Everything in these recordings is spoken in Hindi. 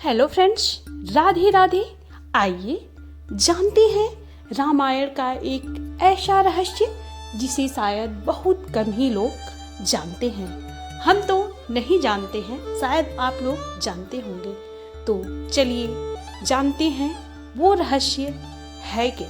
Hello friends, Radhe Radhe. आइए जानते हैं रामायण का एक ऐसा रहस्य जिसे शायद बहुत कम ही लोग जानते हैं। हम तो नहीं जानते हैं, शायद आप लोग जानते होंगे। तो चलिए जानते हैं वो रहस्य है क्या।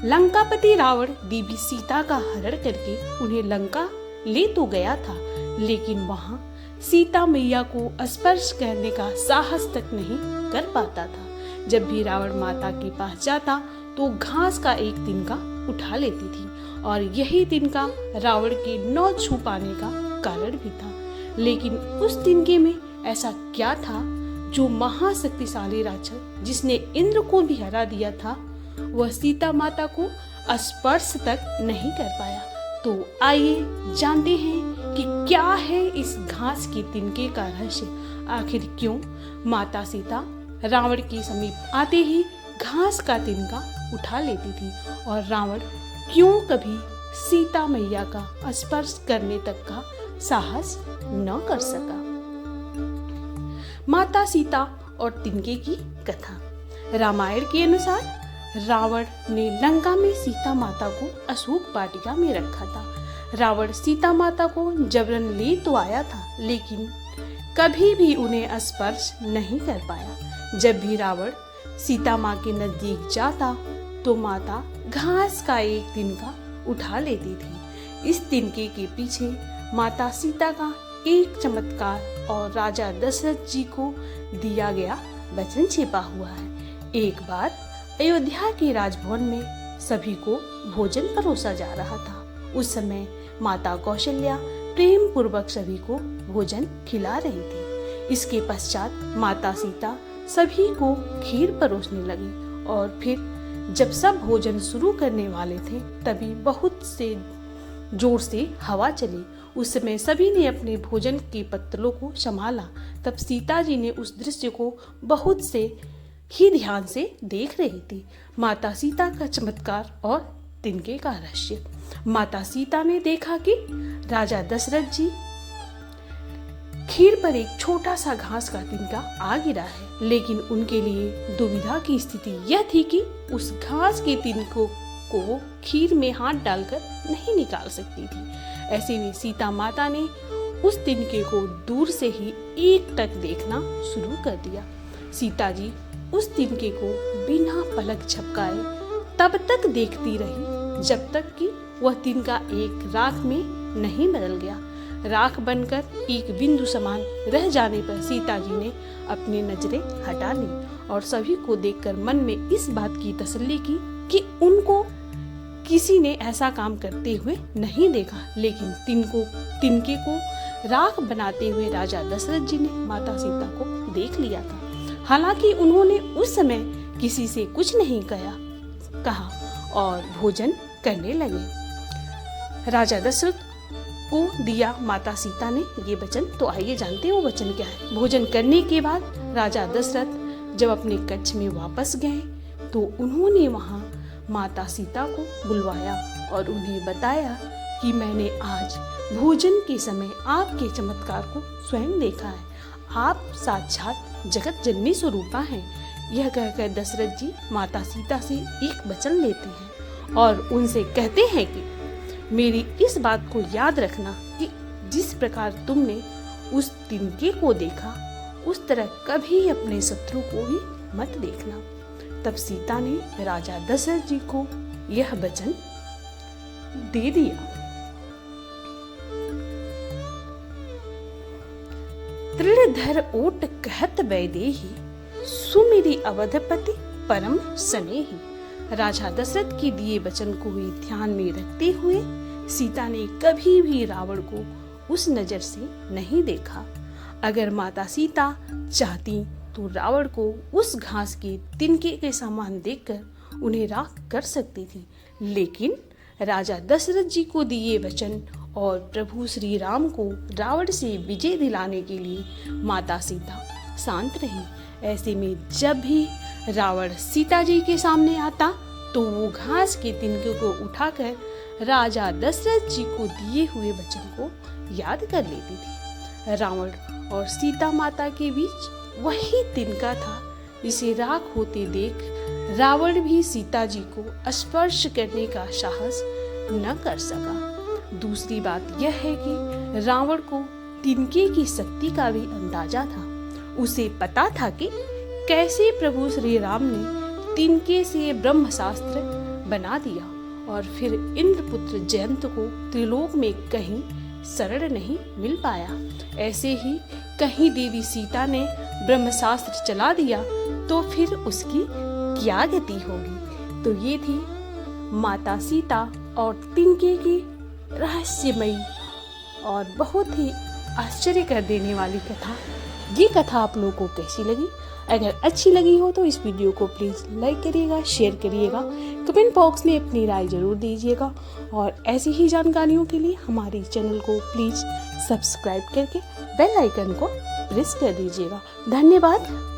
लंकापति रावण देवी सीता का हरण करके उन्हें लंका ले तो गया था, लेकिन वहां सीता मैया को स्पर्श करने का साहस तक नहीं कर पाता था। जब भी रावण माता के पास जाता तो घास का एक तिनका उठा लेती थी, और यही तिनका रावण के न छू पाने का कारण भी था। लेकिन उस तिनके में ऐसा क्या था जो महाशक्तिशाली राक्षस जिसने इंद्र को भी हरा दिया था, वह सीता माता को स्पर्श तक नहीं कर पाया। तो आइए जानते हैं कि क्या है इस घास के तिनके का रहस्य। आखिर क्यों माता सीता रावण के समीप आते ही घास का तिनका उठा लेती थी, और रावण क्यों कभी सीता मैया का स्पर्श करने तक का साहस न कर सका। माता सीता और तिनके की कथा। रामायण के अनुसार रावण ने लंका में सीता माता को अशोक वाटिका में रखा था। रावण सीता माता को जबरन ले तो आया था, लेकिन कभी भी उन्हें स्पर्श नहीं कर पाया। जब भी रावण सीता माँ के नजदीक जाता तो माता घास का एक तिनका उठा लेती थी। इस तिनके के पीछे माता सीता का एक चमत्कार और राजा दशरथ जी को दिया गया वचन छिपा हुआ है। एक बार अयोध्या के राजभवन में सभी को भोजन परोसा जा रहा था। उस समय माता कौशल्या प्रेम पूर्वक सभी को भोजन खिला रही थी। इसके पश्चात माता सीता सभी को खीर परोसने लगी, और फिर जब सब भोजन शुरू करने वाले थे तभी बहुत से जोर से हवा चली। उस समय सभी ने अपने भोजन के पत्तलों को संभाला। तब सीता जी ने उस दृश्य को बहुत से ही ध्यान से देख रही थी। माता सीता का चमत्कार और तिनके का रहस्य। माता सीता ने देखा कि राजा दशरथ जी खीर पर एक छोटा सा घास का तिनका आ गिरा है, लेकिन उनके लिए दुविधा की स्थिति यह थी कि उस घास के तिनकों को खीर में हाथ डालकर नहीं निकाल सकती थी। ऐसे में सीता माता ने उस तिनके को दूर से ही एकटक देखना शुरू कर दिया। सीता जी उस तिनके को बिना पलक झपकाए तब तक देखती रही जब तक कि वह तिनका एक राख में नहीं बदल गया। राख बनकर एक बिंदु समान रह जाने पर सीता जी ने अपनी नजरें हटा ली, और सभी को देखकर मन में इस बात की तसल्ली की कि उनको किसी ने ऐसा काम करते हुए नहीं देखा। लेकिन तिनके को राख बनाते हुए राजा दशरथ जी ने माता सीता को देख लिया था। हालांकि उन्होंने उस समय किसी से कुछ नहीं कहा और भोजन करने लगे। राजा दशरथ को दिया माता सीता ने ये वचन। तो आइए जानते हैं वो वचन क्या है। भोजन करने के बाद राजा दशरथ जब अपने कक्ष में वापस गए तो उन्होंने वहां माता सीता को बुलवाया और उन्हें बताया कि मैंने आज भोजन के समय आपके चमत्कार को स्वयं देखा है। आप साक्षात जगत जननी स्वरूपा हैं। यह कहकर दशरथ जी माता सीता से एक वचन लेते हैं और उनसे कहते हैं कि मेरी इस बात को याद रखना कि जिस प्रकार तुमने उस तिनके को देखा उस तरह कभी अपने शत्रु को भी मत देखना। तब सीता ने राजा दशरथ जी को यह वचन दे दिया। तृणधर ओट कहत वैदेही, सुमिरि अवधपति परम स्नेही। राजा दशरथ के दिए वचन को ही ध्यान में रखते हुए सीता ने कभी भी रावण को उस नजर से नहीं देखा। अगर माता सीता चाहती तो रावण को उस घास के तिनके के समान देखकर उन्हें राख कर सकती थी, लेकिन राजा दशरथ जी को दिए वचन और प्रभु श्री राम को रावण से विजय दिलाने के लिए माता सीता शांत रही। ऐसे में जब भी रावण सीता जी के सामने आता तो वो घास के तिनके को उठाकर राजा दशरथ जी को दिए हुए वचन को याद कर लेती थी। रावण और सीता माता के बीच वही तिनका था जिसे राख होते देख रावण भी सीता जी को स्पर्श करने का साहस न कर सका। दूसरी बात यह है कि रावण को तिनके की शक्ति का भी अंदाजा था। उसे पता था कि कैसे प्रभु श्री राम ने तिनके से ब्रह्मशास्त्र बना दिया और फिर इंद्रपुत्र जयंत को त्रिलोक में कहीं शरण नहीं मिल पाया। ऐसे ही कहीं देवी सीता ने ब्रह्मशास्त्र चला दिया तो फिर उसकी क्या गति होगी। तो ये थी माता सीता और तिनके की रहस्यमयी और बहुत ही आश्चर्य कर देने वाली कथा। ये कथा आप लोगों को कैसी लगी? अगर अच्छी लगी हो तो इस वीडियो को प्लीज़ लाइक करिएगा, शेयर करिएगा, कमेंट बॉक्स में अपनी राय जरूर दीजिएगा और ऐसी ही जानकारियों के लिए हमारे चैनल को प्लीज़ सब्सक्राइब करके बेल आइकन को प्रेस कर दीजिएगा। धन्यवाद।